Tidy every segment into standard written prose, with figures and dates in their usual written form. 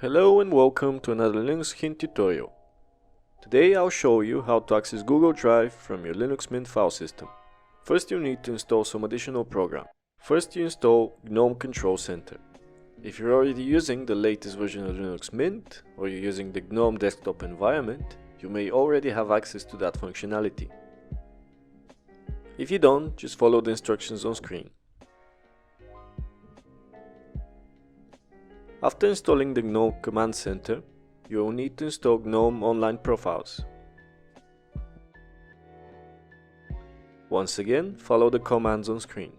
Hello and welcome to another Linux Hint tutorial. Today I'll show you how to access Google Drive from your Linux Mint file system. First you need to install some additional program. First you install GNOME Control Center. If you're already using the latest version of Linux Mint or you're using the GNOME desktop environment, you may already have access to that functionality. If you don't, just follow the instructions on screen. After installing the GNOME Command Center, you will need to install GNOME Online Profiles. Once again, follow the commands on screen.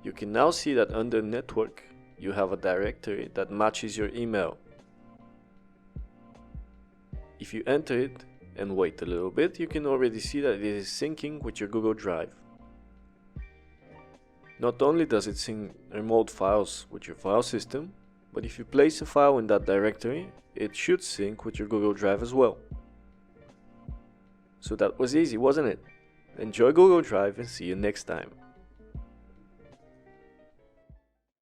You can now see that under Network, you have a directory that matches your email. If you enter it and wait a little bit, you can already see that it is syncing with your Google Drive. Not only does it sync remote files with your file system, but if you place a file in that directory, it should sync with your Google Drive as well. So that was easy, wasn't it? Enjoy Google Drive and see you next time.